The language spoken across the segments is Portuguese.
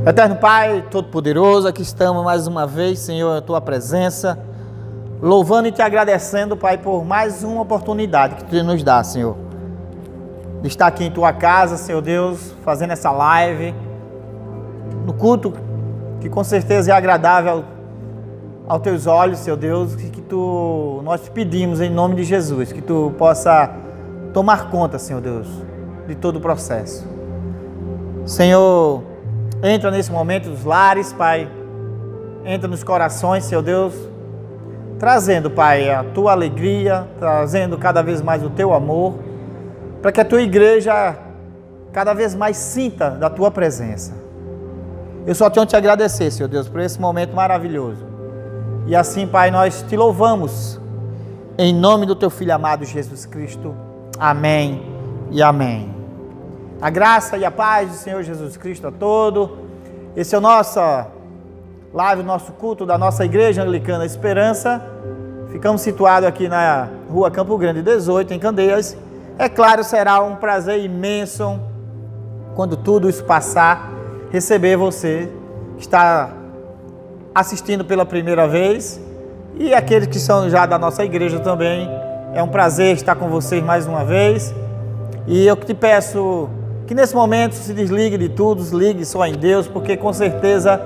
Eterno Pai, Todo-Poderoso, aqui estamos mais uma vez, Senhor, a Tua presença, louvando e Te agradecendo, Pai, por mais uma oportunidade que Tu nos dá, Senhor, de estar aqui em Tua casa, Senhor Deus, fazendo essa live, no culto que com certeza é agradável aos Teus olhos, Senhor Deus, que nós te pedimos em nome de Jesus, que Tu possa tomar conta, Senhor Deus, de todo o processo. Senhor, entra nesse momento nos lares, Pai, entra nos corações, Senhor Deus, trazendo, Pai, a Tua alegria, trazendo cada vez mais o Teu amor, para que a Tua igreja cada vez mais sinta da Tua presença. Eu só tenho que te agradecer, Senhor Deus, por esse momento maravilhoso. E assim, Pai, nós Te louvamos, em nome do Teu Filho amado Jesus Cristo. Amém e amém. A graça e a paz do Senhor Jesus Cristo a todos. Esse é o nosso live, o nosso culto da nossa Igreja Anglicana Esperança. Ficamos situados aqui na Rua Campo Grande 18, em Candeias. É claro, será um prazer imenso, quando tudo isso passar, receber você que está assistindo pela primeira vez e aqueles que são já da nossa igreja também. É um prazer estar com vocês mais uma vez. E eu te peço que nesse momento se desligue de tudo, desligue só em Deus, porque com certeza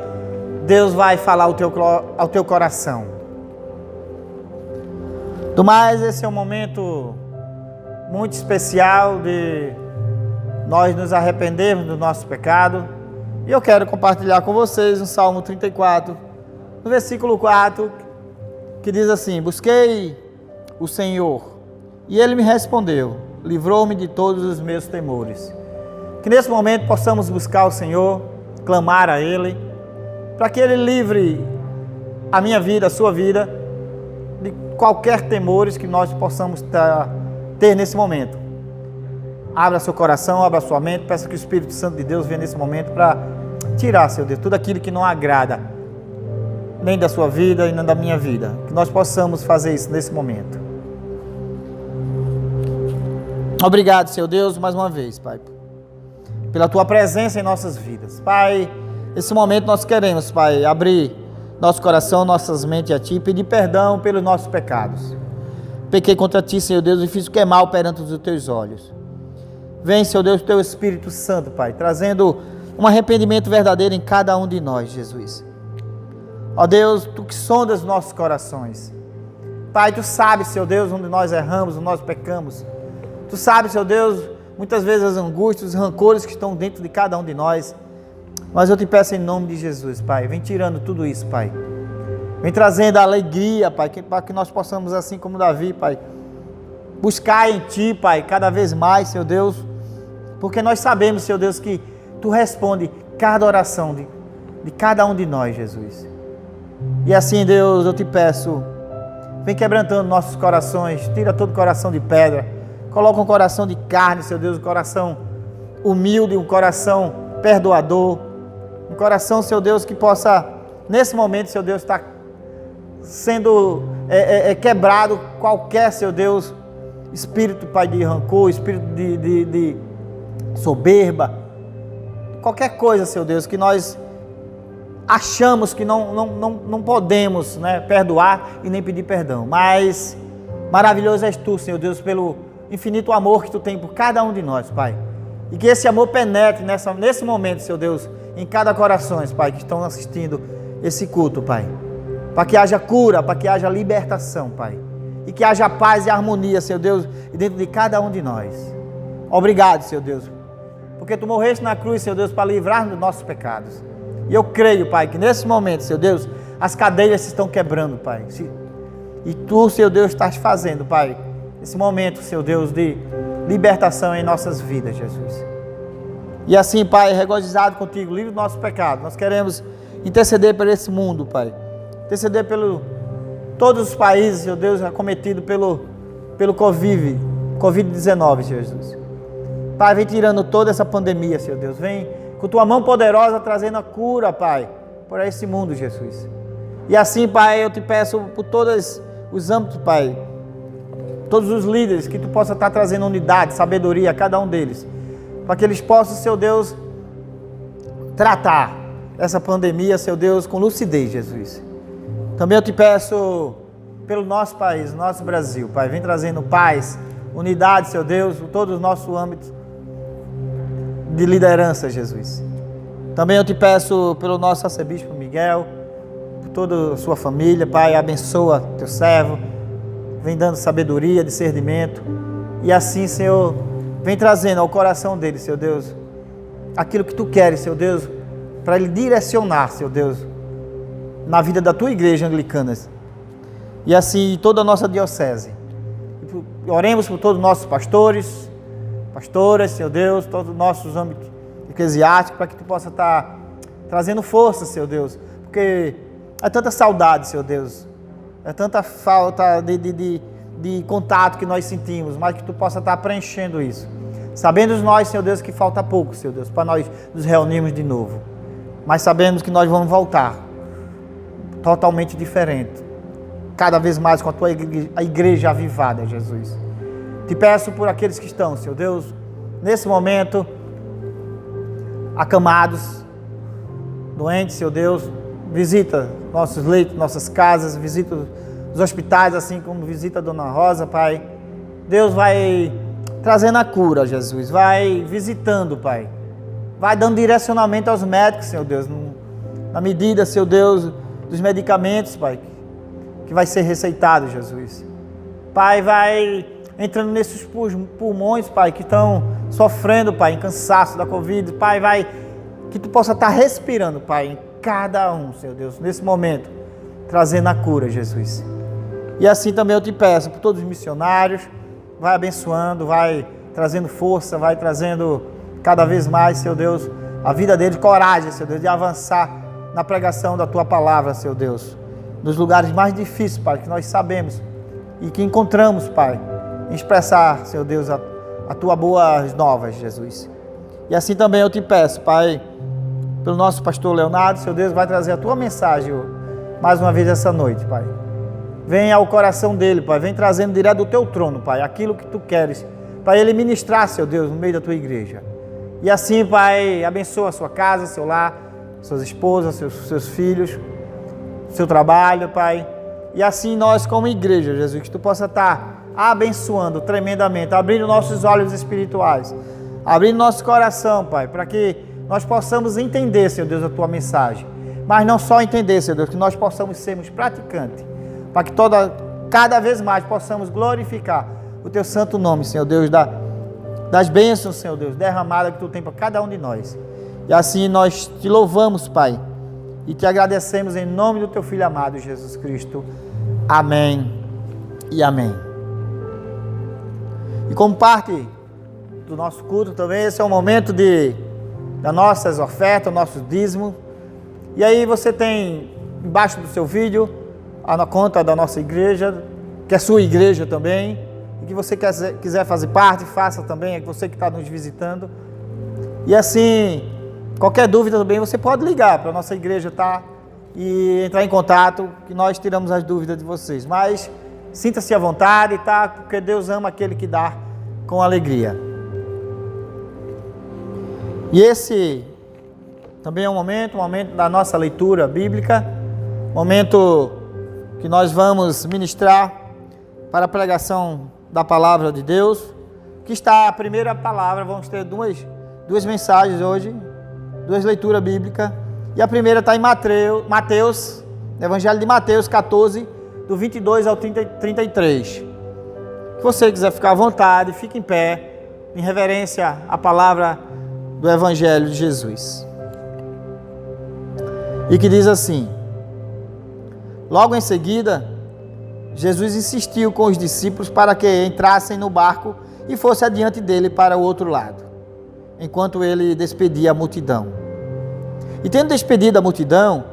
Deus vai falar ao teu coração. Do mais, esse é um momento muito especial de nós nos arrependermos do nosso pecado. E eu quero compartilhar com vocês o Salmo 34, no versículo 4, que diz assim: busquei o Senhor e Ele me respondeu, livrou-me de todos os meus temores. Que nesse momento possamos buscar o Senhor, clamar a Ele, para que Ele livre a minha vida, a sua vida, de qualquer temores que nós possamos ter nesse momento. Abra seu coração, abra sua mente, peça que o Espírito Santo de Deus venha nesse momento para tirar, Senhor Deus, tudo aquilo que não agrada, nem da sua vida e nem da minha vida. Que nós possamos fazer isso nesse momento. Obrigado, Senhor Deus, mais uma vez, Pai, pela Tua presença em nossas vidas. Pai, nesse momento nós queremos, Pai, abrir nosso coração, nossas mentes a Ti e pedir perdão pelos nossos pecados. Pequei contra Ti, Senhor Deus, e fiz o que é mal perante os Teus olhos. Vem, Senhor Deus, Teu Espírito Santo, Pai, trazendo um arrependimento verdadeiro em cada um de nós, Jesus. Ó Deus, Tu que sondas nossos corações. Pai, Tu sabes, Senhor Deus, onde nós erramos, onde nós pecamos. Tu sabes, Senhor Deus, muitas vezes as angústias, os rancores que estão dentro de cada um de nós. Mas eu te peço em nome de Jesus, Pai, vem tirando tudo isso, Pai. Vem trazendo a alegria, Pai, para que nós possamos, assim como Davi, Pai, buscar em Ti, Pai, cada vez mais, Senhor Deus, porque nós sabemos, Senhor Deus, que Tu responde cada oração de cada um de nós, Jesus. E assim, Deus, eu te peço, vem quebrantando nossos corações, tira todo coração de pedra, coloca um coração de carne, Senhor Deus, um coração humilde, um coração perdoador, um coração, Senhor Deus, que possa, nesse momento, Senhor Deus, estar sendo quebrado qualquer, Senhor Deus, espírito, Pai, de rancor, espírito de soberba, qualquer coisa, Senhor Deus, que nós achamos que não podemos, né, perdoar e nem pedir perdão. Mas maravilhoso és Tu, Senhor Deus, pelo infinito amor que Tu tem por cada um de nós, Pai. E que esse amor penetre nesse momento, Senhor Deus, em cada coração, Pai, que estão assistindo esse culto, Pai. Para que haja cura, para que haja libertação, Pai. E que haja paz e harmonia, Senhor Deus, dentro de cada um de nós. Obrigado, Senhor Deus, porque Tu morreste na cruz, Senhor Deus, para livrar-nos dos nossos pecados. E eu creio, Pai, que nesse momento, Senhor Deus, as cadeias se estão quebrando, Pai. E Tu, Senhor Deus, estás fazendo, Pai, esse momento, Senhor Deus, de libertação em nossas vidas, Jesus. E assim, Pai, regozijado contigo, livre do nosso pecado. Nós queremos interceder por esse mundo, Pai. Interceder pelo todos os países, Senhor Deus, acometidos pelo Covid-19, Jesus. Pai, vem tirando toda essa pandemia, Senhor Deus. Vem com Tua mão poderosa trazendo a cura, Pai, para esse mundo, Jesus. E assim, Pai, eu te peço por todos os âmbitos, Pai, todos os líderes, que Tu possa estar trazendo unidade, sabedoria a cada um deles, para que eles possam, Senhor Deus, tratar essa pandemia, Senhor Deus, com lucidez, Jesus. Também eu te peço pelo nosso país, nosso Brasil, Pai, vem trazendo paz, unidade, Senhor Deus, em todos os nossos âmbitos de liderança, Jesus. Também eu te peço pelo nosso arcebispo Miguel, por toda a sua família, Pai, abençoa teu servo, vem dando sabedoria, discernimento, e assim, Senhor, vem trazendo ao coração dele, Senhor Deus, aquilo que tu queres, Senhor Deus, para ele direcionar, Senhor Deus, na vida da tua igreja anglicana, e assim toda a nossa diocese. Oremos por todos os nossos pastores, pastoras, Senhor Deus, todos os nossos âmbitos eclesiásticos, para que tu possa estar trazendo força, Senhor Deus, porque é tanta saudade, Senhor Deus, é tanta falta de contato que nós sentimos, mas que tu possa estar preenchendo isso. Sabendo nós, Senhor Deus, que falta pouco, Senhor Deus, para nós nos reunirmos de novo, mas sabemos que nós vamos voltar totalmente diferente, cada vez mais com a igreja avivada, Jesus. Te peço por aqueles que estão, Senhor Deus, nesse momento, acamados, doentes, Senhor Deus, visita nossos leitos, nossas casas, visita os hospitais, assim como visita a Dona Rosa, Pai. Deus vai trazendo a cura, Jesus, vai visitando, Pai. Vai dando direcionamento aos médicos, Senhor Deus, na medida, Senhor Deus, dos medicamentos, Pai, que vai ser receitado, Jesus. Pai, vai entrando nesses pulmões, Pai, que estão sofrendo, Pai, em cansaço da Covid. Pai, vai, que tu possa estar respirando, Pai, em cada um, Senhor Deus, nesse momento, trazendo a cura, Jesus. E assim também eu te peço por todos os missionários, vai abençoando, vai trazendo força, vai trazendo cada vez mais, Senhor Deus, a vida deles, coragem, Senhor Deus, de avançar na pregação da tua palavra, Senhor Deus, nos lugares mais difíceis, Pai, que nós sabemos e que encontramos, Pai, em expressar, Senhor Deus, a tua boas novas, Jesus. E assim também eu te peço, Pai, pelo nosso pastor Leonardo, Senhor Deus, vai trazer a tua mensagem mais uma vez essa noite, Pai. Vem ao coração dele, Pai, vem trazendo direto do teu trono, Pai, aquilo que tu queres, para ele ministrar, Senhor Deus, no meio da tua igreja. E assim, Pai, abençoa a sua casa, seu lar, suas esposas, seus filhos, seu trabalho, Pai. E assim nós como igreja, Jesus, que tu possa estar abençoando tremendamente, abrindo nossos olhos espirituais, abrindo nosso coração, Pai, para que nós possamos entender, Senhor Deus, a tua mensagem. Mas não só entender, Senhor Deus, que nós possamos sermos praticantes, para que cada vez mais possamos glorificar o teu santo nome, Senhor Deus, das bênçãos, Senhor Deus, derramadas que tu tem para cada um de nós. E assim nós te louvamos, Pai, e te agradecemos em nome do teu Filho amado, Jesus Cristo. Amém e amém. E como parte do nosso culto também, esse é o momento das nossas ofertas, nosso dízimo. E aí você tem embaixo do seu vídeo a conta da nossa igreja, que é sua igreja também, e que você quiser fazer parte, faça também, é você que está nos visitando. E assim, qualquer dúvida também, você pode ligar para a nossa igreja, tá? E entrar em contato, que nós tiramos as dúvidas de vocês. Mas sinta-se à vontade, tá? Porque Deus ama aquele que dá com alegria. E esse também é um momento da nossa leitura bíblica, momento que nós vamos ministrar para a pregação da palavra de Deus, que está a primeira palavra. Vamos ter duas mensagens hoje, duas leituras bíblicas, e a primeira está em Mateus, Evangelho de Mateus 14, do 22 ao 33. Se você quiser ficar à vontade, fique em pé, em reverência à palavra do Evangelho de Jesus. E que diz assim: logo em seguida, Jesus insistiu com os discípulos para que entrassem no barco e fosse adiante dele para o outro lado, enquanto ele despedia a multidão. E tendo despedido a multidão,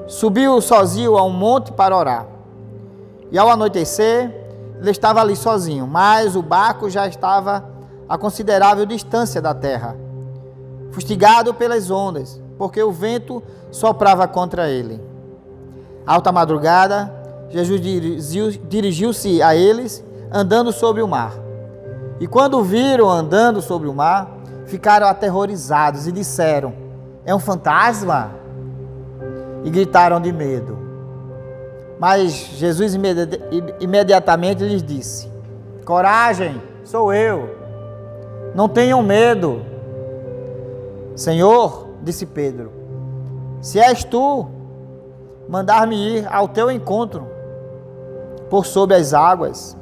subiu sozinho a um monte para orar. E ao anoitecer, ele estava ali sozinho, mas o barco já estava a considerável distância da terra, fustigado pelas ondas, porque o vento soprava contra ele. Alta madrugada, Jesus dirigiu-se a eles, andando sobre o mar. E quando o viram andando sobre o mar, ficaram aterrorizados e disseram: É um fantasma? E gritaram de medo. Mas Jesus imediatamente lhes disse: coragem, sou eu. Não tenham medo. Senhor, disse Pedro, se és tu, mandar-me ir ao teu encontro por sobre as águas.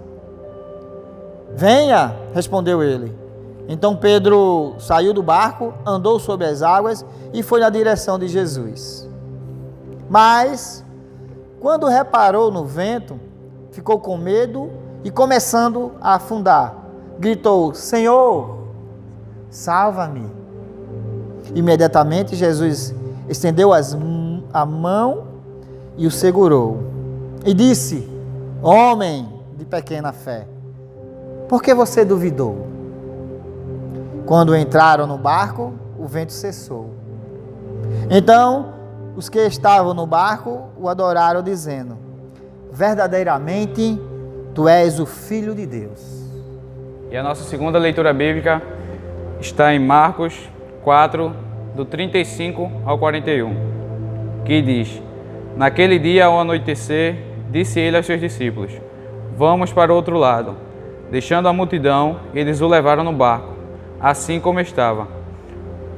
Venha, respondeu ele. Então Pedro saiu do barco, andou sobre as águas e foi na direção de Jesus. Mas, quando reparou no vento, ficou com medo e, começando a afundar, gritou: Senhor, salva-me. Imediatamente Jesus estendeu a mão e o segurou. E disse: homem de pequena fé, por que você duvidou? Quando entraram no barco, o vento cessou. Então, os que estavam no barco o adoraram, dizendo: verdadeiramente, tu és o Filho de Deus. E a nossa segunda leitura bíblica está em Marcos 4, do 35 ao 41, que diz: naquele dia, ao anoitecer, disse ele aos seus discípulos: vamos para o outro lado. Deixando a multidão, eles o levaram no barco, assim como estava.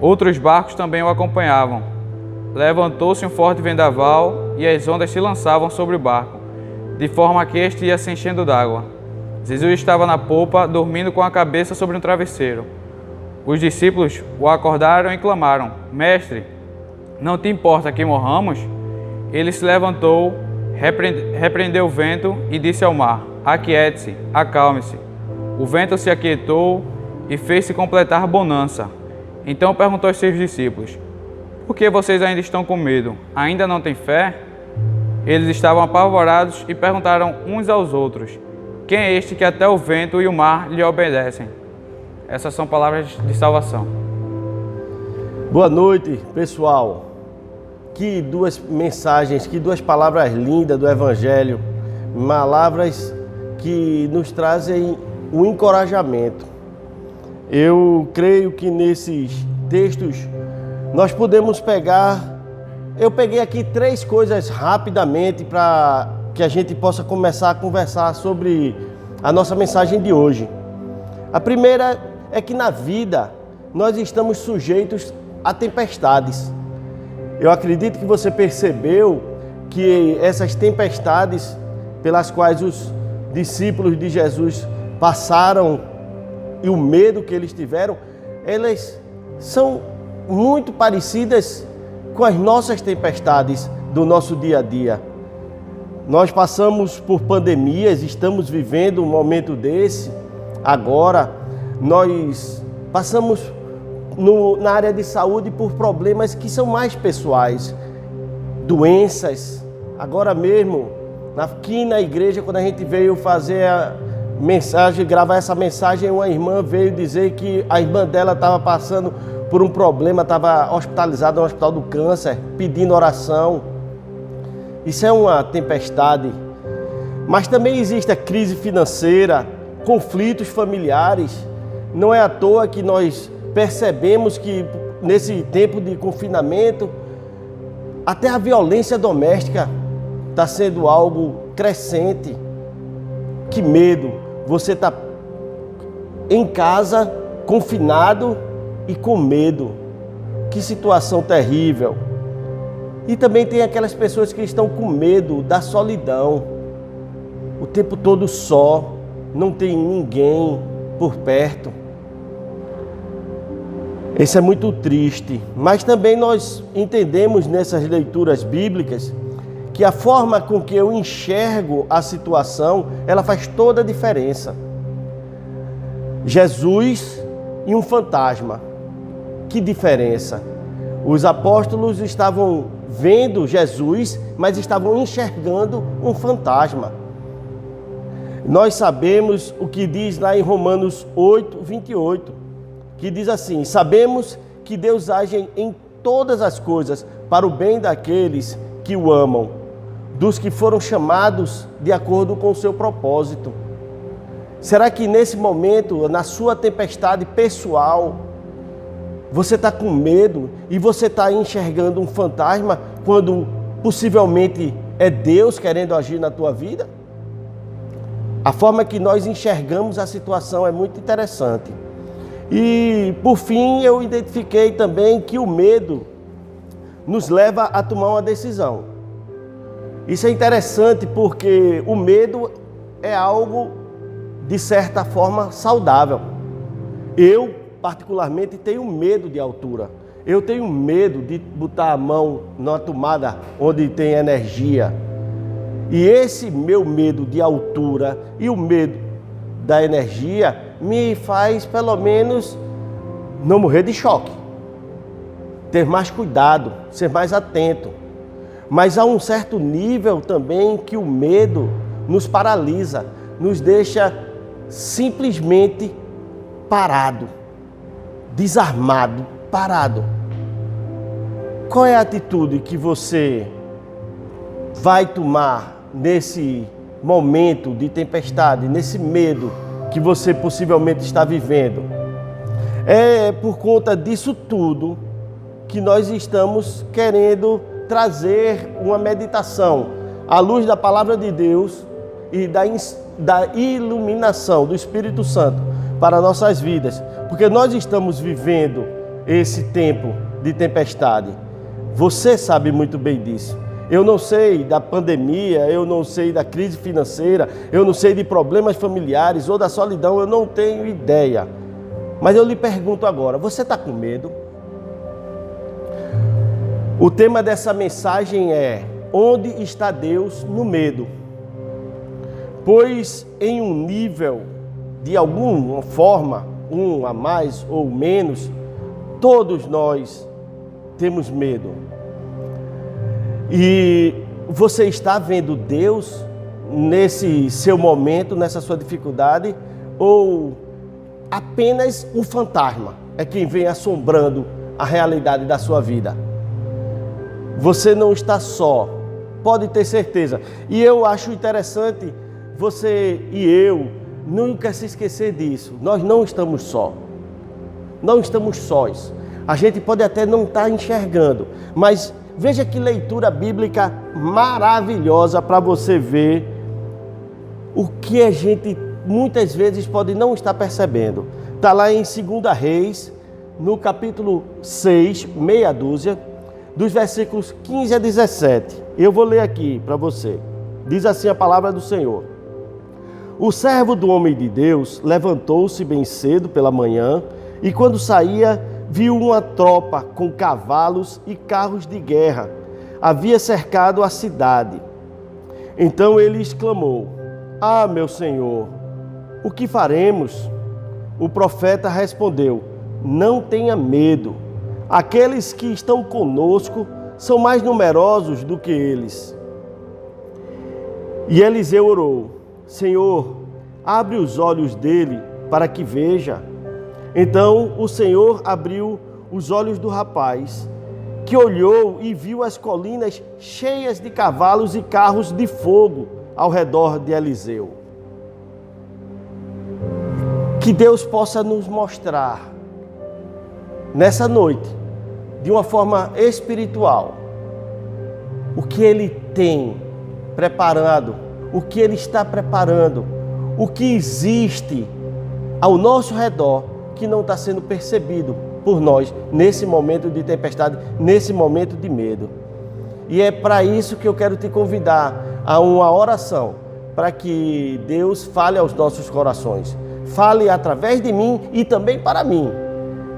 Outros barcos também o acompanhavam. Levantou-se um forte vendaval e as ondas se lançavam sobre o barco, de forma que este ia se enchendo d'água. Jesus estava na popa, dormindo com a cabeça sobre um travesseiro. Os discípulos o acordaram e clamaram: mestre, não te importa que morramos? Ele se levantou, repreendeu o vento e disse ao mar: aquiete-se, acalme-se. O vento se aquietou e fez-se completar bonança. Então perguntou aos seus discípulos: por que vocês ainda estão com medo? Ainda não têm fé? Eles estavam apavorados e perguntaram uns aos outros: quem é este que até o vento e o mar lhe obedecem? Essas são palavras de salvação. Boa noite, pessoal. Que duas mensagens, que duas palavras lindas do Evangelho, palavras que nos trazem um encorajamento. Eu creio que nesses textos nós podemos pegar, eu peguei aqui 3 coisas rapidamente para que a gente possa começar a conversar sobre a nossa mensagem de hoje. A primeira é que na vida nós estamos sujeitos a tempestades. Eu acredito que você percebeu que essas tempestades pelas quais os discípulos de Jesus passaram e o medo que eles tiveram, elas são muito parecidas com as nossas tempestades do nosso dia a dia. Nós passamos por pandemias, estamos vivendo um momento desse agora. Nós passamos na área de saúde por problemas que são mais pessoais, doenças. Agora mesmo, aqui na igreja, quando a gente veio fazer a mensagem, gravar essa mensagem, uma irmã veio dizer que a irmã dela estava passando por um problema, estava hospitalizada no Hospital do Câncer, pedindo oração. Isso é uma tempestade. Mas também existe a crise financeira, conflitos familiares. Não é à toa que nós percebemos que nesse tempo de confinamento, até a violência doméstica está sendo algo crescente. Que medo! Você está em casa, confinado e com medo. Que situação terrível! E também tem aquelas pessoas que estão com medo da solidão. O tempo todo só, não tem ninguém por perto. Isso é muito triste, mas também nós entendemos nessas leituras bíblicas que a forma com que eu enxergo a situação, ela faz toda a diferença. Jesus e um fantasma, que diferença? Os apóstolos estavam vendo Jesus, mas estavam enxergando um fantasma. Nós sabemos o que diz lá em Romanos 8, 28, que diz assim: sabemos que Deus age em todas as coisas para o bem daqueles que o amam, dos que foram chamados de acordo com o seu propósito. Será que nesse momento, na sua tempestade pessoal, Você está com medo e você está enxergando um fantasma quando possivelmente é Deus querendo agir na tua vida? A forma que nós enxergamos a situação é muito interessante. E, por fim, eu identifiquei também que o medo nos leva a tomar uma decisão. Isso é interessante porque o medo é algo, de certa forma, saudável. Eu, particularmente, tenho medo de altura. Eu tenho medo de botar a mão na tomada onde tem energia. E esse meu medo de altura e o medo da energia me faz, pelo menos, não morrer de choque. Ter mais cuidado, ser mais atento. Mas há um certo nível também que o medo nos paralisa, nos deixa simplesmente parado, desarmado, parado. Qual é a atitude que você vai tomar nesse momento de tempestade, nesse medo que você possivelmente está vivendo? É por conta disso tudo que nós estamos querendo trazer uma meditação à luz da palavra de Deus e da iluminação do Espírito Santo para nossas vidas, porque nós estamos vivendo esse tempo de tempestade. Você sabe muito bem disso. Eu não sei da pandemia, eu não sei da crise financeira, eu não sei de problemas familiares ou da solidão, eu não tenho ideia. Mas eu lhe pergunto agora, você está com medo? O tema dessa mensagem é: onde está Deus no medo? Pois em um nível, de alguma forma, um a mais ou menos, todos nós temos medo. E você está vendo Deus nesse seu momento, nessa sua dificuldade, ou apenas um fantasma é quem vem assombrando a realidade da sua vida? Você não está só, pode ter certeza. E eu acho interessante você e eu nunca se esquecer disso. Nós não estamos só. Não estamos sós. A gente pode até não estar enxergando, mas veja que leitura bíblica maravilhosa para você ver o que a gente muitas vezes pode não estar percebendo. Está lá em 2 Reis, no capítulo 6, meia dúzia, dos versículos 15 a 17. Eu vou ler aqui para você. Diz assim a palavra do Senhor: O servo do homem de Deus levantou-se bem cedo pela manhã e, quando saía, viu uma tropa com cavalos e carros de guerra. Havia cercado a cidade. Então ele exclamou: Ah, meu senhor, o que faremos? O profeta respondeu: Não tenha medo. Aqueles que estão conosco são mais numerosos do que eles. E Eliseu orou: Senhor, abre os olhos dele para que veja. Então o Senhor abriu os olhos do rapaz, que olhou e viu as colinas cheias de cavalos e carros de fogo ao redor de Eliseu. Que Deus possa nos mostrar nessa noite, de uma forma espiritual, o que Ele tem preparado, o que Ele está preparando, o que existe ao nosso redor que não está sendo percebido por nós nesse momento de tempestade, nesse momento de medo. E é para isso que eu quero te convidar a uma oração, para que Deus fale aos nossos corações, fale através de mim e também para mim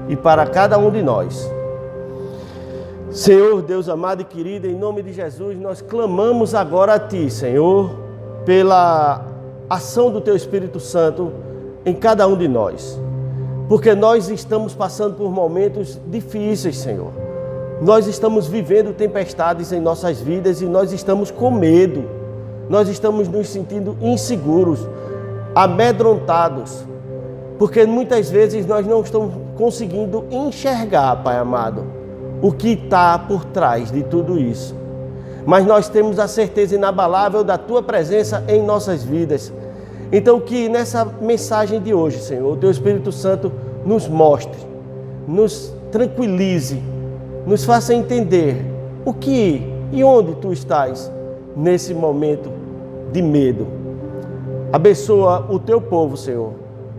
e para cada um de nós. Senhor, Deus amado e querido, em nome de Jesus, nós clamamos agora a Ti, Senhor, pela ação do Teu Espírito Santo em cada um de nós. Porque nós estamos passando por momentos difíceis, Senhor. Nós estamos vivendo tempestades em nossas vidas e nós estamos com medo. Nós estamos nos sentindo inseguros, amedrontados. Porque muitas vezes nós não estamos conseguindo enxergar, Pai amado, o que está por trás de tudo isso. Mas nós temos a certeza inabalável da Tua presença em nossas vidas. Então que nessa mensagem de hoje, Senhor, o Teu Espírito Santo nos mostre, nos tranquilize, nos faça entender o que e onde tu estás nesse momento de medo. Abençoa o teu povo, Senhor,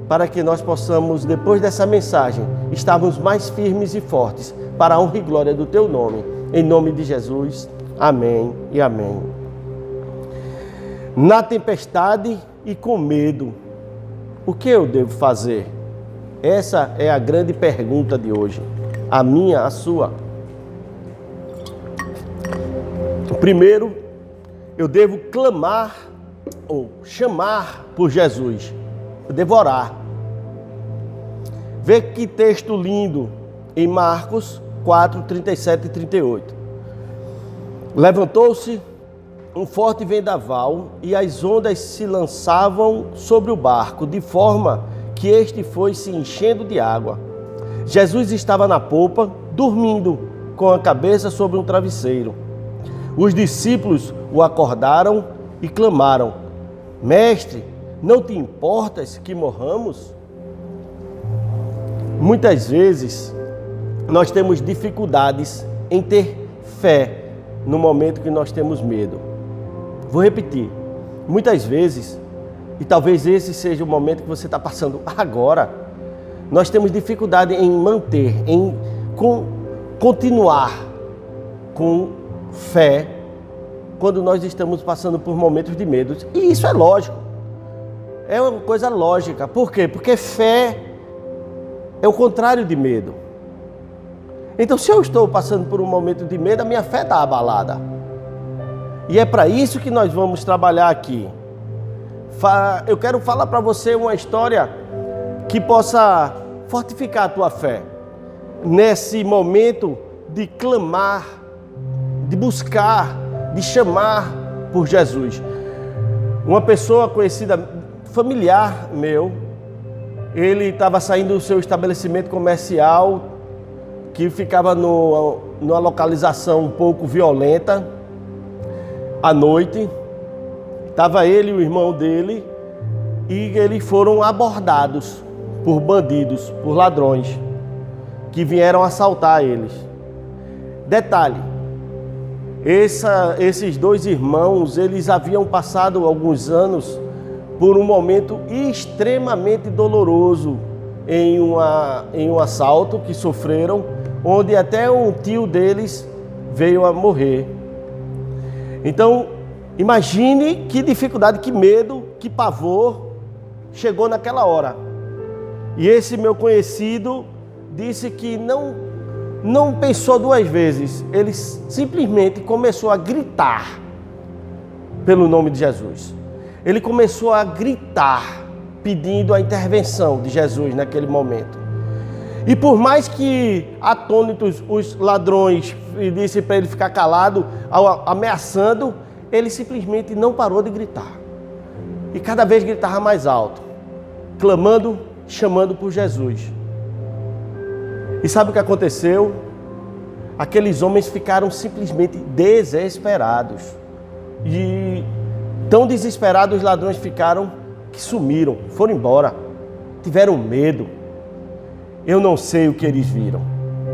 para que nós possamos, depois dessa mensagem, estarmos mais firmes e fortes para a honra e glória do teu nome. Em nome de Jesus, amém e amém. Na tempestade e com medo, o que eu devo fazer? Essa é a grande pergunta de hoje, a minha, a sua. Primeiro, eu devo clamar ou chamar por Jesus. Eu devo orar. Vê que texto lindo em Marcos 4, 37 e 38. Levantou-se um forte vendaval e as ondas se lançavam sobre o barco, de forma que este foi se enchendo de água. Jesus estava na popa, dormindo, com a cabeça sobre um travesseiro. Os discípulos o acordaram e clamaram: Mestre, não te importas que morramos? Muitas vezes nós temos dificuldades em ter fé no momento que nós temos medo. Vou repetir. Muitas vezes, e talvez esse seja o momento que você está passando agora, nós temos dificuldade em manter, em continuar com fé quando nós estamos passando por momentos de medo. E isso é lógico. É uma coisa lógica. Por quê? Porque fé é o contrário de medo. Então, se eu estou passando por um momento de medo, a minha fé está abalada. E é para isso que nós vamos trabalhar aqui. Eu quero falar para você uma história que possa fortificar a tua fé. Nesse momento de clamar, de buscar, de chamar por Jesus. Uma pessoa conhecida, familiar meu, ele estava saindo do seu estabelecimento comercial, que ficava numa localização um pouco violenta. À noite, estava ele e o irmão dele, e eles foram abordados por bandidos, por ladrões, que vieram assaltar eles. Detalhe, esses dois irmãos, eles haviam passado alguns anos por um momento extremamente doloroso em um assalto que sofreram, onde até um tio deles veio a morrer. Então, imagine que dificuldade, que medo, que pavor chegou naquela hora. E esse meu conhecido disse que não pensou duas vezes. Ele simplesmente começou a gritar pelo nome de Jesus. Ele começou a gritar, pedindo a intervenção de Jesus naquele momento. E por mais que atônitos os ladrões disse para ele ficar calado, ameaçando, ele simplesmente não parou de gritar. E cada vez gritava mais alto, clamando, chamando por Jesus. E sabe o que aconteceu? Aqueles homens ficaram simplesmente desesperados. E tão desesperados os ladrões ficaram que sumiram, foram embora, tiveram medo. Eu não sei o que eles viram,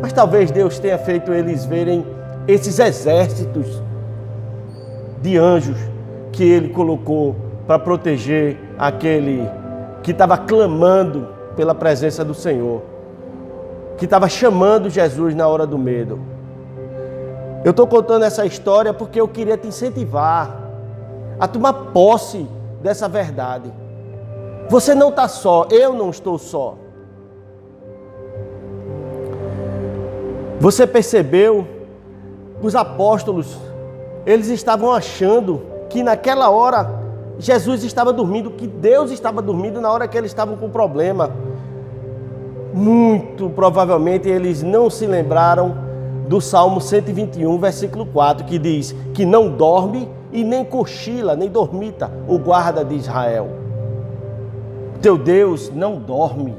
mas talvez Deus tenha feito eles verem esses exércitos de anjos que Ele colocou para proteger aquele que estava clamando pela presença do Senhor, que estava chamando Jesus na hora do medo. Eu estou contando essa história porque eu queria te incentivar a tomar posse dessa verdade. Você não está só, eu não estou só. Você percebeu? Os apóstolos, eles estavam achando que naquela hora Jesus estava dormindo, que Deus estava dormindo na hora que eles estavam com problema. Muito provavelmente eles não se lembraram do Salmo 121, versículo 4, que diz que não dorme e nem cochila, nem dormita o guarda de Israel. Teu Deus não dorme,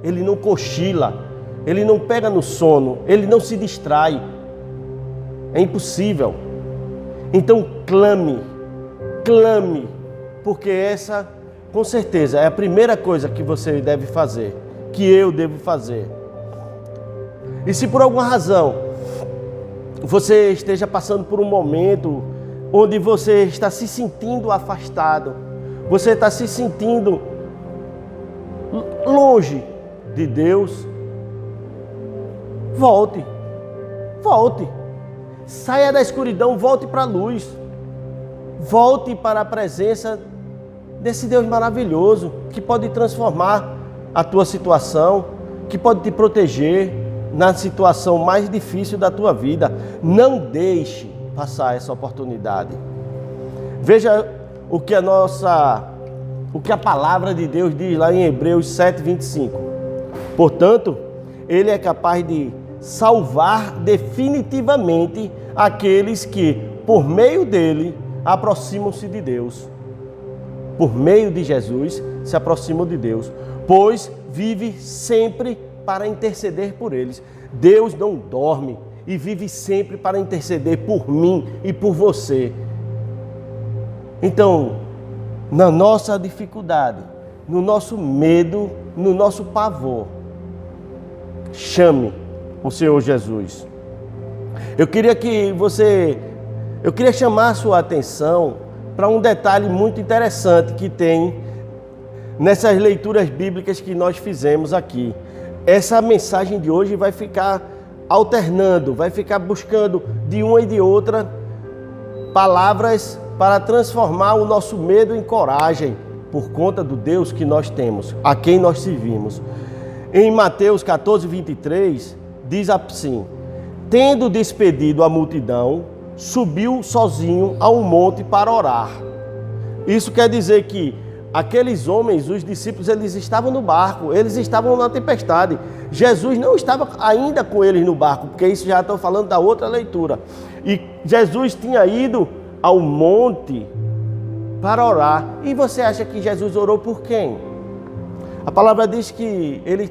Ele não cochila, Ele não pega no sono, Ele não se distrai. É impossível. Então clame, porque essa, com certeza, é a primeira coisa que você deve fazer, que eu devo fazer. E se por alguma razão você esteja passando por um momento onde você está se sentindo afastado, você está se sentindo longe de Deus, volte. Saia da escuridão, volte para a luz. Volte para a presença desse Deus maravilhoso que pode transformar a tua situação, que pode te proteger na situação mais difícil da tua vida. Não deixe passar essa oportunidade. Veja o que a palavra de Deus diz lá em Hebreus 7:25. Portanto, Ele é capaz de salvar definitivamente aqueles que, por meio dele, aproximam-se de Deus. Por meio de Jesus, se aproximam de Deus, pois vive sempre para interceder por eles. Deus não dorme e vive sempre para interceder por mim e por você. Então, na nossa dificuldade, no nosso medo, no nosso pavor, chame o Senhor Jesus. Eu queria chamar a sua atenção para um detalhe muito interessante que tem nessas leituras bíblicas que nós fizemos aqui. Essa mensagem de hoje vai ficar alternando, vai ficar buscando de uma e de outra palavras para transformar o nosso medo em coragem, por conta do Deus que nós temos, a quem nós servimos. Em Mateus 14:23, diz assim: tendo despedido a multidão, subiu sozinho a um monte para orar. Isso quer dizer que aqueles homens, os discípulos, eles estavam no barco, eles estavam na tempestade. Jesus não estava ainda com eles no barco, porque isso já estou falando da outra leitura. E Jesus tinha ido ao monte para orar. E você acha que Jesus orou por quem? A palavra diz que ele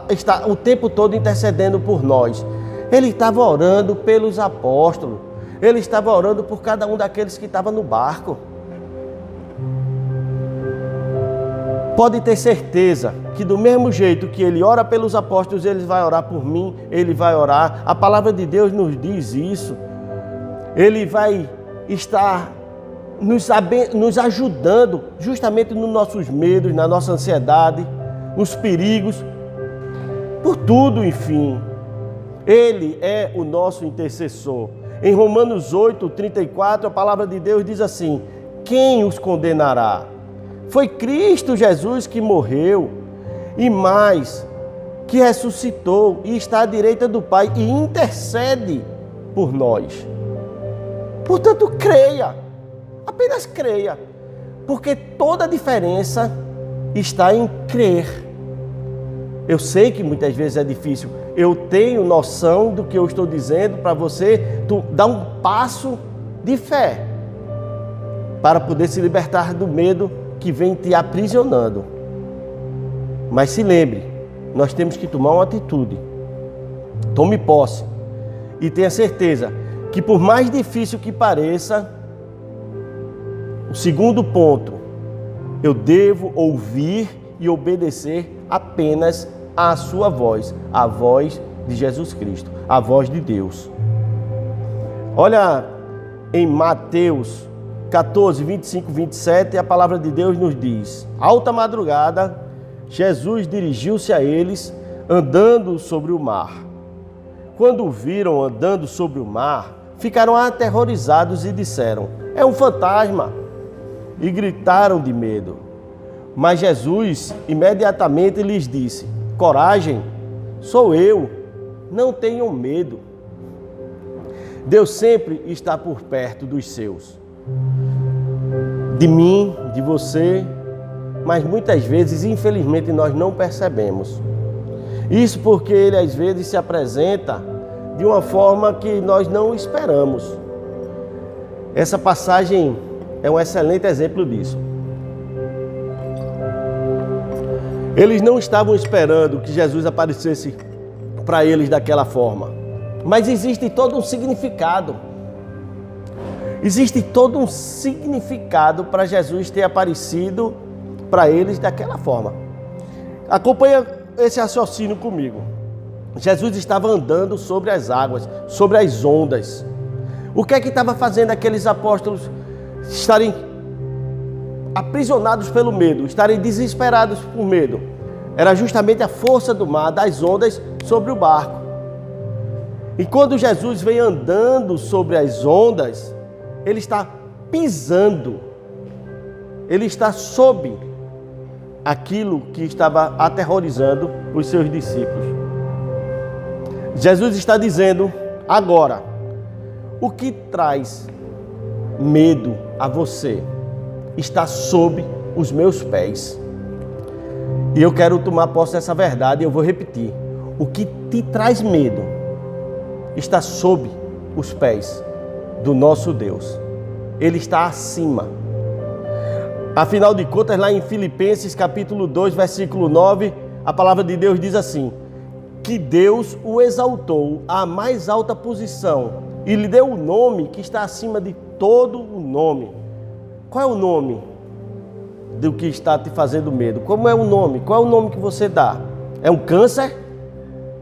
está o tempo todo intercedendo por nós. Ele estava orando pelos apóstolos. Ele estava orando por cada um daqueles que estavam no barco. Pode ter certeza que do mesmo jeito que ele ora pelos apóstolos, ele vai orar por mim, ele vai orar. A palavra de Deus nos diz isso. Ele vai estar nos ajudando justamente nos nossos medos, na nossa ansiedade, nos perigos, por tudo, enfim. Ele é o nosso intercessor. Em Romanos 8:34, a palavra de Deus diz assim: quem os condenará? Foi Cristo Jesus que morreu, e mais, que ressuscitou e está à direita do Pai e intercede por nós. Portanto, creia, apenas creia, porque toda a diferença está em crer. Eu sei que muitas vezes é difícil, eu tenho noção do que eu estou dizendo para você, tu dá um passo de fé para poder se libertar do medo que vem te aprisionando. Mas se lembre, nós temos que tomar uma atitude. Tome posse e tenha certeza que, por mais difícil que pareça, o segundo ponto, eu devo ouvir e obedecer apenas à sua voz, a voz de Jesus Cristo, a voz de Deus. Olha em Mateus 14:25-27, a palavra de Deus nos diz: alta madrugada, Jesus dirigiu-se a eles andando sobre o mar. Quando o viram andando sobre o mar, ficaram aterrorizados e disseram: é um fantasma! E gritaram de medo. Mas Jesus imediatamente lhes disse: coragem, sou eu, não tenham medo. Deus sempre está por perto dos seus. De mim, de você, mas muitas vezes, infelizmente, nós não percebemos. Isso porque Ele às vezes se apresenta de uma forma que nós não esperamos. Essa passagem é um excelente exemplo disso. Eles não estavam esperando que Jesus aparecesse para eles daquela forma. Mas existe todo um significado. Existe todo um significado para Jesus ter aparecido para eles daquela forma. Acompanha esse raciocínio comigo. Jesus estava andando sobre as águas, sobre as ondas. O que é que estava fazendo aqueles apóstolos estarem aprisionados pelo medo, estarem desesperados por medo? Era justamente a força do mar, das ondas sobre o barco. E quando Jesus vem andando sobre as ondas, ele está pisando, ele está sob aquilo que estava aterrorizando os seus discípulos. Jesus está dizendo agora: o que traz medo a você está sob os meus pés. E eu quero tomar posse dessa verdade e eu vou repetir. O que te traz medo está sob os pés do nosso Deus. Ele está acima. Afinal de contas, lá em Filipenses capítulo 2, versículo 9, a palavra de Deus diz assim: que Deus o exaltou à mais alta posição e lhe deu o nome que está acima de todo o nome. Qual é o nome do que está te fazendo medo? Como é o nome? Qual é o nome que você dá? É um câncer?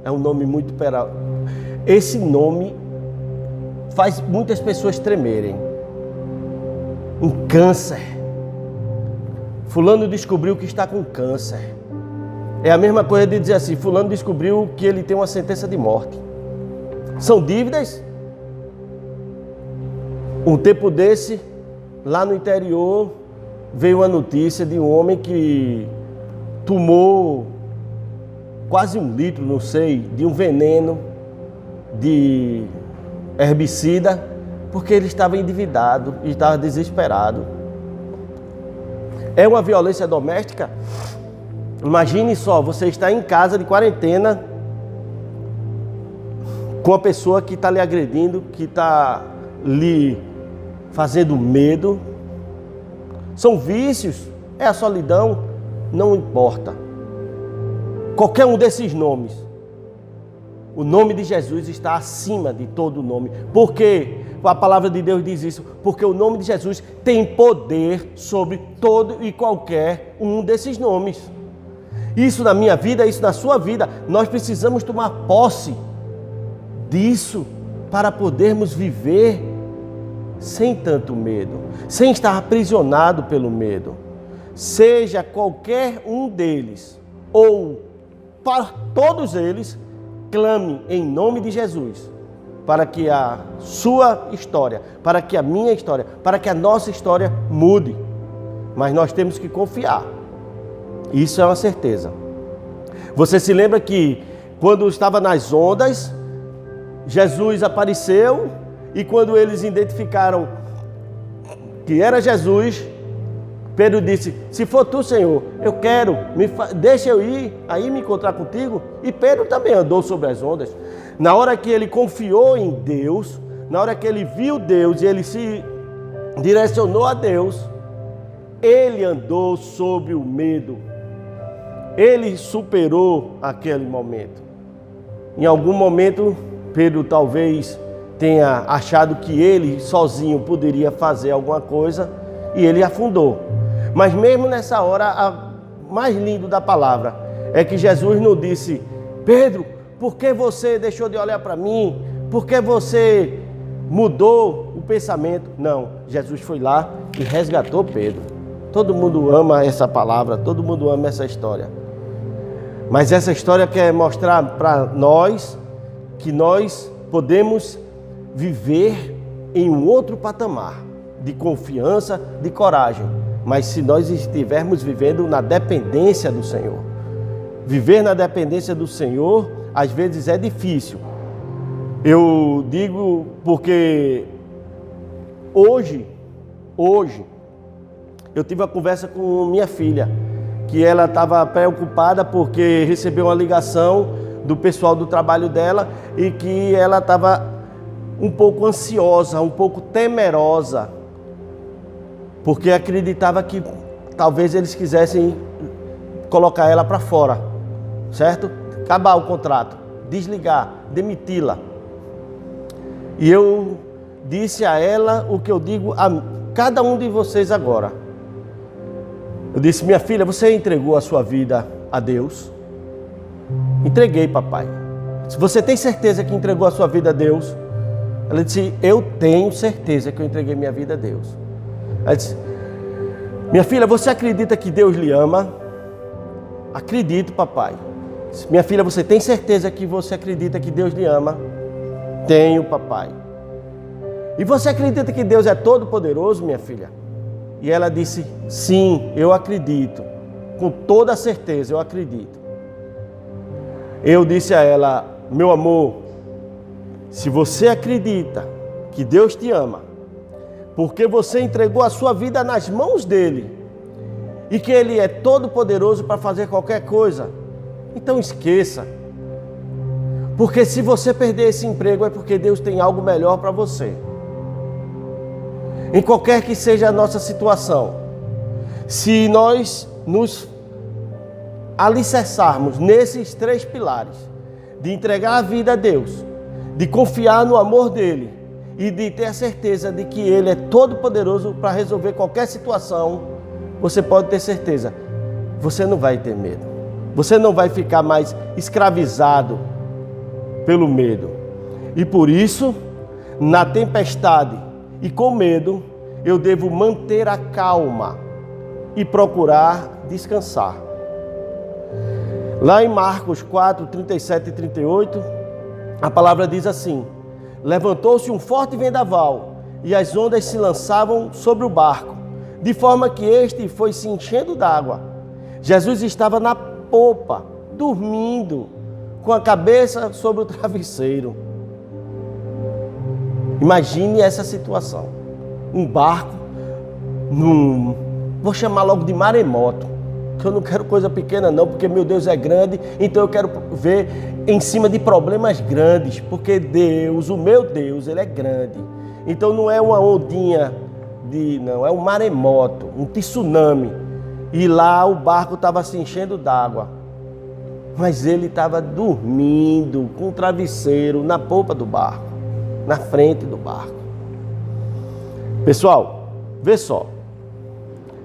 É um nome muito peral. Esse nome faz muitas pessoas tremerem. Um câncer. Fulano descobriu que está com câncer. É a mesma coisa de dizer assim: fulano descobriu que ele tem uma sentença de morte. São dívidas. Um tempo desse, lá no interior, veio uma notícia de um homem que tomou quase 1 litro, não sei, de um veneno de herbicida, porque ele estava endividado e estava desesperado. É uma violência doméstica. Imagine só, você está em casa de quarentena com a pessoa que está lhe agredindo, que está lhe fazendo medo. São vícios, é a solidão, não importa. Qualquer um desses nomes, o nome de Jesus está acima de todo nome. Por quê? A palavra de Deus diz isso, porque o nome de Jesus tem poder sobre todo e qualquer um desses nomes. Isso na minha vida, isso na sua vida, nós precisamos tomar posse disso para podermos viver sem tanto medo, sem estar aprisionado pelo medo. Seja qualquer um deles ou para todos eles, clame em nome de Jesus, para que a sua história, para que a minha história, para que a nossa história mude. Mas nós temos que confiar. Isso é uma certeza. Você se lembra que quando estava nas ondas, Jesus apareceu e quando eles identificaram que era Jesus, Pedro disse: se for tu, Senhor, eu quero, deixa eu ir aí me encontrar contigo. E Pedro também andou sobre as ondas. Na hora que ele confiou em Deus, na hora que ele viu Deus e ele se direcionou a Deus, ele andou sobre o medo. Ele superou aquele momento. Em algum momento, Pedro talvez tenha achado que ele sozinho poderia fazer alguma coisa e ele afundou. Mas mesmo nessa hora, o mais lindo da palavra é que Jesus não disse: Pedro, por que você deixou de olhar para mim? Por que você mudou o pensamento? Não, Jesus foi lá e resgatou Pedro. Todo mundo ama essa palavra, todo mundo ama essa história. Mas essa história quer mostrar para nós que nós podemos viver em um outro patamar de confiança, de coragem. Mas se nós estivermos vivendo na dependência do Senhor. Viver na dependência do Senhor, às vezes é difícil. Eu digo porque hoje, eu tive uma conversa com minha filha, que ela estava preocupada porque recebeu uma ligação do pessoal do trabalho dela e que ela estava um pouco ansiosa, um pouco temerosa, porque acreditava que talvez eles quisessem colocar ela para fora, certo? Acabar o contrato, desligar, demiti-la. E eu disse a ela o que eu digo a cada um de vocês agora. Eu disse: minha filha, você entregou a sua vida a Deus? Entreguei, papai. Se você tem certeza que entregou a sua vida a Deus, ela disse, eu tenho certeza que eu entreguei minha vida a Deus. Ela disse, minha filha, você acredita que Deus lhe ama? Acredito, papai. Disse, minha filha, você tem certeza que você acredita que Deus lhe ama? Tenho, papai. E você acredita que Deus é todo poderoso, minha filha? E ela disse, sim, eu acredito. Com toda certeza, eu acredito. Eu disse a ela, meu amor, se você acredita que Deus te ama, porque você entregou a sua vida nas mãos dele, e que ele é todo poderoso para fazer qualquer coisa, então esqueça. Porque se você perder esse emprego é porque Deus tem algo melhor para você. Em qualquer que seja a nossa situação, se nós nos alicerçarmos nesses 3 pilares, de entregar a vida a Deus, de confiar no amor dele e de ter a certeza de que ele é todo poderoso para resolver qualquer situação, você pode ter certeza, você não vai ter medo. Você não vai ficar mais escravizado pelo medo. E por isso, na tempestade e com medo, eu devo manter a calma e procurar descansar. Lá em Marcos 4, 37 e 38, a palavra diz assim, levantou-se um forte vendaval e as ondas se lançavam sobre o barco, de forma que este foi se enchendo d'água. Jesus estava na popa, dormindo, com a cabeça sobre o travesseiro. Imagine essa situação. Um barco, vou chamar logo de maremoto, que eu não quero coisa pequena não, porque meu Deus é grande, então eu quero ver em cima de problemas grandes, porque Deus, o meu Deus, ele é grande. Então não é uma ondinha, não, é um maremoto, um tsunami. E lá o barco estava se enchendo d'água. Mas ele estava dormindo com um travesseiro na polpa do barco, na frente do barco. Pessoal, vê só.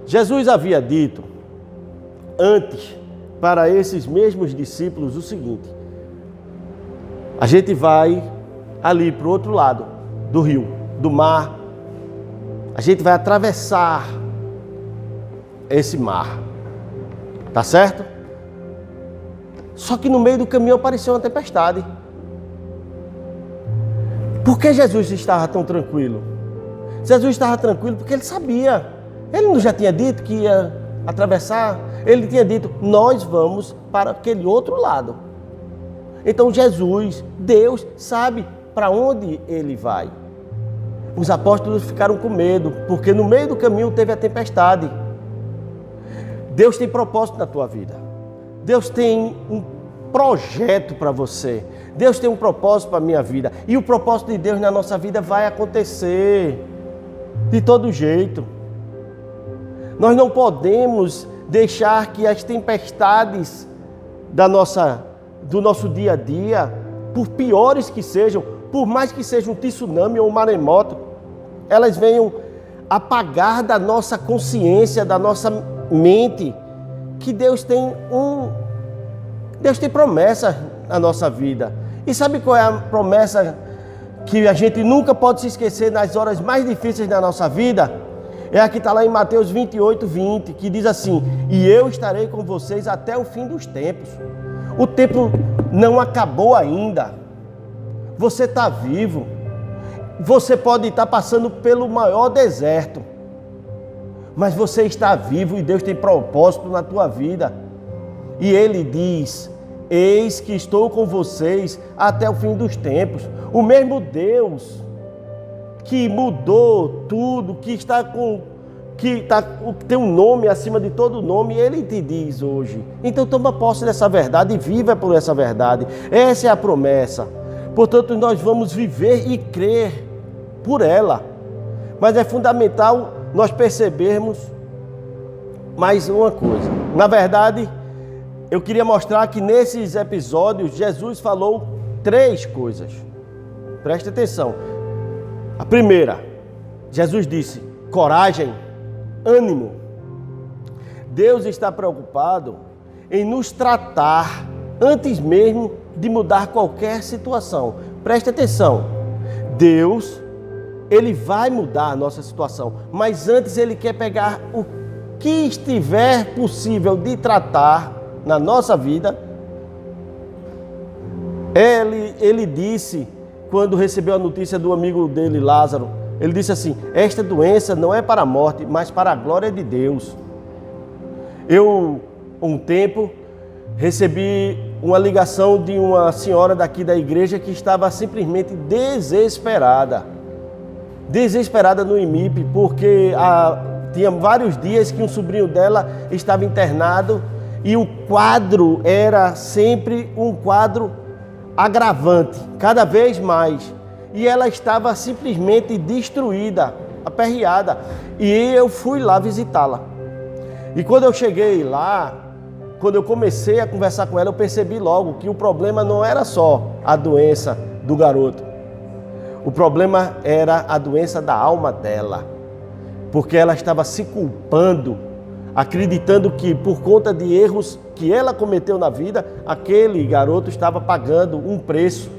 Jesus havia dito antes para esses mesmos discípulos o seguinte: a gente vai ali para o outro lado do rio, do mar. A gente vai atravessar esse mar. Tá certo? Só que no meio do caminho apareceu uma tempestade. Por que Jesus estava tão tranquilo? Jesus estava tranquilo porque ele sabia. Ele não já tinha dito que ia atravessar? Ele tinha dito, nós vamos para aquele outro lado. Então Jesus, Deus, sabe para onde ele vai. Os apóstolos ficaram com medo, porque no meio do caminho teve a tempestade. Deus tem propósito na tua vida. Deus tem um projeto para você. Deus tem um propósito para a minha vida. E o propósito de Deus na nossa vida vai acontecer de todo jeito. Nós não podemos deixar que as tempestades do nosso dia a dia, por piores que sejam, por mais que seja um tsunami ou um maremoto, elas venham apagar da nossa consciência, da nossa mente, que Deus tem promessa na nossa vida. E sabe qual é a promessa que a gente nunca pode se esquecer nas horas mais difíceis da nossa vida? É a que está lá em Mateus 28, 20, que diz assim: e eu estarei com vocês até o fim dos tempos. O tempo não acabou ainda. Você está vivo. Você pode estar passando pelo maior deserto, mas você está vivo e Deus tem propósito na tua vida. E Ele diz, eis que estou com vocês até o fim dos tempos. O mesmo Deus que mudou tudo, que tem um nome acima de todo nome, Ele te diz hoje. Então toma posse dessa verdade e viva por essa verdade. Essa é a promessa. Portanto, nós vamos viver e crer por ela. Mas é fundamental nós percebermos mais uma coisa. Na verdade, eu queria mostrar que nesses episódios Jesus falou 3 coisas. Preste atenção. A primeira, Jesus disse: coragem, ânimo. Deus está preocupado em nos tratar antes mesmo de mudar qualquer situação. Preste atenção, Deus, Ele vai mudar a nossa situação, mas antes Ele quer pegar o que estiver possível de tratar na nossa vida. Ele disse, quando recebeu a notícia do amigo dele, Lázaro, ele disse assim: esta doença não é para a morte, mas para a glória de Deus. Eu, um tempo, recebi uma ligação de uma senhora daqui da igreja que estava simplesmente desesperada no IMIP, porque tinha vários dias que um sobrinho dela estava internado e o quadro era sempre um quadro agravante, cada vez mais. E ela estava simplesmente destruída, aperreada. E eu fui lá visitá-la. E quando eu cheguei lá, quando eu comecei a conversar com ela, eu percebi logo que o problema não era só a doença do garoto. O problema era a doença da alma dela. Porque ela estava se culpando, acreditando que por conta de erros que ela cometeu na vida, aquele garoto estava pagando um preço.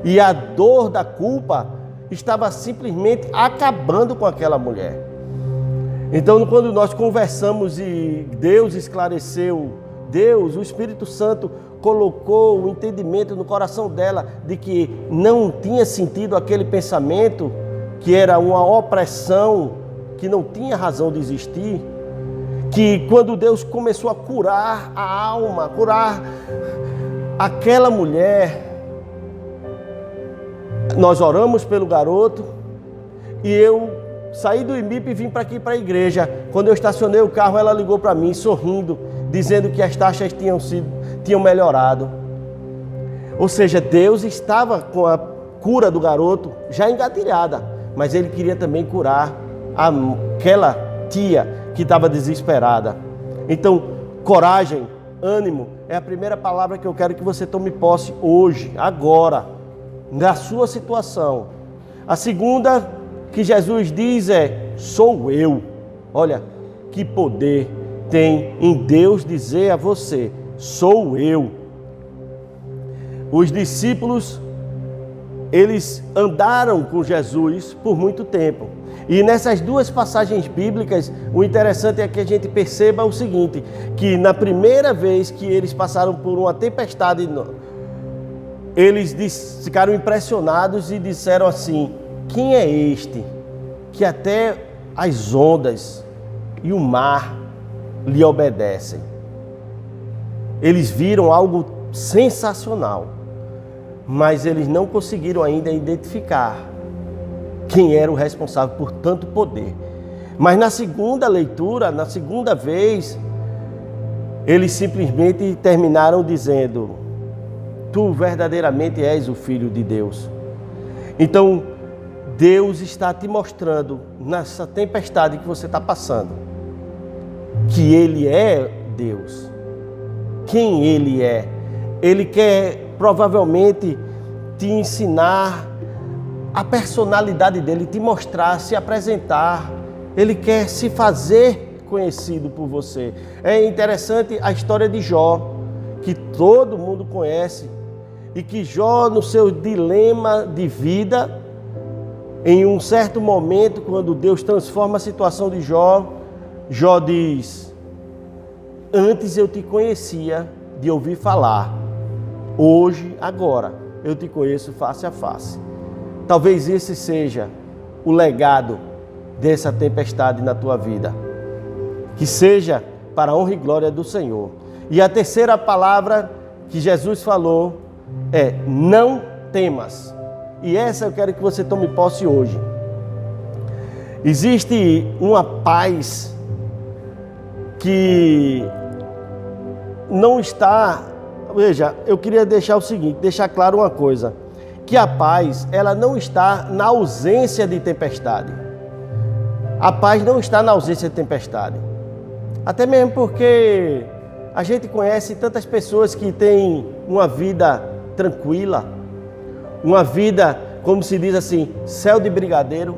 E a dor da culpa estava simplesmente acabando com aquela mulher. Então, quando nós conversamos e Deus esclareceu, o Espírito Santo colocou o entendimento no coração dela de que não tinha sentido aquele pensamento, que era uma opressão, que não tinha razão de existir, que quando Deus começou a curar a alma, curar aquela mulher, nós oramos pelo garoto e eu saí do IMIP e vim para aqui para a igreja. Quando eu estacionei o carro, ela ligou para mim sorrindo, dizendo que as taxas tinham melhorado. Ou seja, Deus estava com a cura do garoto já engatilhada, mas Ele queria também curar aquela tia que estava desesperada. Então, coragem, ânimo, é a primeira palavra que eu quero que você tome posse hoje, agora, na sua situação. A segunda que Jesus diz é: sou eu. Olha, que poder tem em Deus dizer a você: sou eu. Os discípulos, eles andaram com Jesus por muito tempo. E nessas duas passagens bíblicas, o interessante é que a gente perceba o seguinte, que na primeira vez que eles passaram por uma tempestade, eles ficaram impressionados e disseram assim: quem é este que até as ondas e o mar lhe obedecem? Eles viram algo sensacional, mas eles não conseguiram ainda identificar quem era o responsável por tanto poder. Mas na segunda leitura, na segunda vez, eles simplesmente terminaram dizendo: tu verdadeiramente és o Filho de Deus. Então, Deus está te mostrando nessa tempestade que você está passando, que Ele é Deus. Quem Ele é? Ele quer provavelmente te ensinar a personalidade dele, te mostrar, se apresentar. Ele quer se fazer conhecido por você. É interessante a história de Jó, que todo mundo conhece, e que Jó, no seu dilema de vida, em um certo momento, quando Deus transforma a situação de Jó, Jó diz: antes eu te conhecia de ouvir falar, hoje, agora, eu te conheço face a face. Talvez esse seja o legado dessa tempestade na tua vida. Que seja para a honra e glória do Senhor. E a terceira palavra que Jesus falou é: não temas. E essa eu quero que você tome posse hoje. Existe uma paz que não está... Veja, eu queria deixar o seguinte, deixar claro uma coisa, que a paz, ela não está na ausência de tempestade. A paz não está na ausência de tempestade. Até mesmo porque a gente conhece tantas pessoas que têm uma vida tranquila, uma vida, como se diz assim, céu de brigadeiro,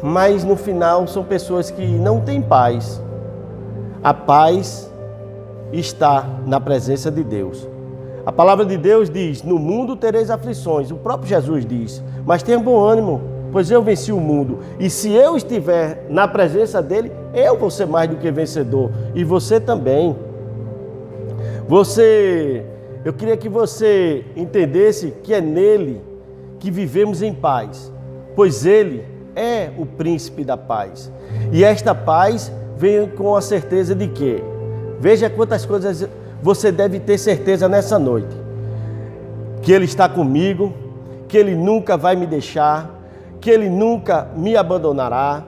mas no final são pessoas que não têm paz. A paz está na presença de Deus. A palavra de Deus diz: no mundo tereis aflições. O próprio Jesus diz: mas tenha bom ânimo, pois eu venci o mundo. E se eu estiver na presença dele, eu vou ser mais do que vencedor. E você também. Eu queria que você entendesse que é nele que vivemos em paz, pois ele é o príncipe da paz. E esta paz vem com a certeza de que, veja quantas coisas você deve ter certeza nessa noite: que ele está comigo, que ele nunca vai me deixar, que ele nunca me abandonará,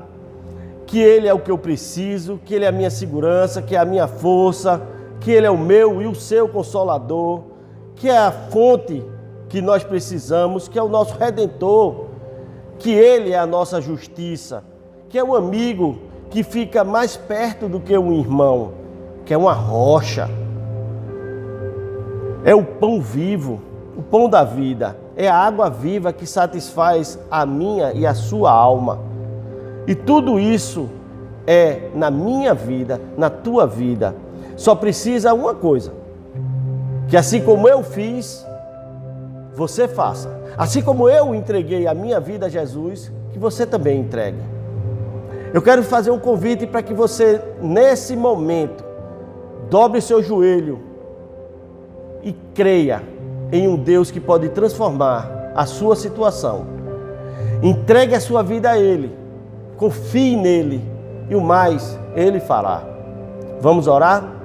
que ele é o que eu preciso, que ele é a minha segurança, que é a minha força, que ele é o meu e o seu consolador, que é a fonte que nós precisamos, que é o nosso Redentor, que ele é a nossa justiça, que é o amigo que fica mais perto do que um irmão, que é uma rocha, é o pão vivo, o pão da vida, é a água viva que satisfaz a minha e a sua alma. E tudo isso é na minha vida, na tua vida. Só precisa uma coisa: que assim como eu fiz, você faça. Assim como eu entreguei a minha vida a Jesus, que você também entregue. Eu quero fazer um convite para que você, nesse momento, dobre seu joelho e creia em um Deus que pode transformar a sua situação. Entregue a sua vida a Ele, confie nele e o mais Ele fará. Vamos orar?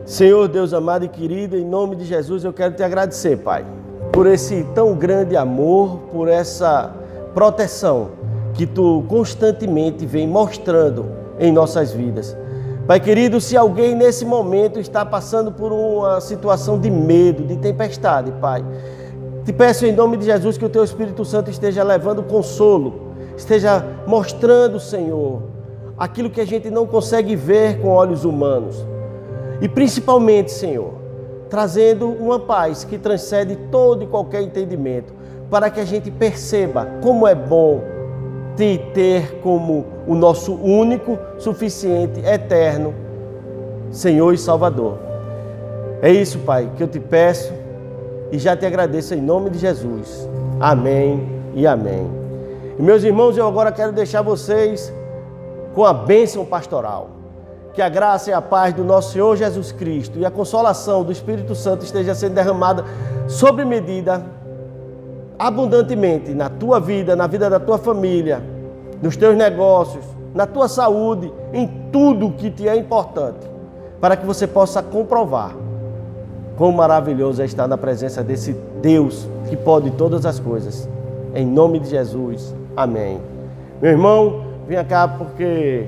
Senhor Deus amado e querido, em nome de Jesus eu quero te agradecer, Pai, por esse tão grande amor, por essa proteção que Tu constantemente vem mostrando em nossas vidas. Pai querido, se alguém nesse momento está passando por uma situação de medo, de tempestade, Pai, te peço em nome de Jesus que o Teu Espírito Santo esteja levando consolo, esteja mostrando, Senhor, aquilo que a gente não consegue ver com olhos humanos. E principalmente, Senhor, trazendo uma paz que transcende todo e qualquer entendimento, para que a gente perceba como é bom Te ter como o nosso único, suficiente, eterno Senhor e Salvador. É isso, Pai, que eu te peço e já te agradeço em nome de Jesus. Amém e amém. E meus irmãos, eu agora quero deixar vocês com a bênção pastoral. Que a graça e a paz do nosso Senhor Jesus Cristo e a consolação do Espírito Santo esteja sendo derramada sobre medida, abundantemente na tua vida, na vida da tua família, nos teus negócios, na tua saúde, em tudo que te é importante, para que você possa comprovar quão maravilhoso é estar na presença desse Deus que pode todas as coisas. Em nome de Jesus, amém. Meu irmão, vem cá porque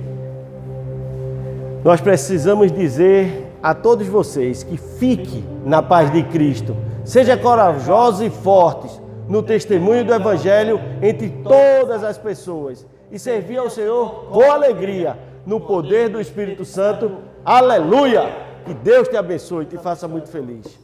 nós precisamos dizer a todos vocês que fique na paz de Cristo. Seja corajosos e fortes no testemunho do Evangelho entre todas as pessoas. E servir ao Senhor com alegria, no poder do Espírito Santo. Aleluia! Que Deus te abençoe e te faça muito feliz.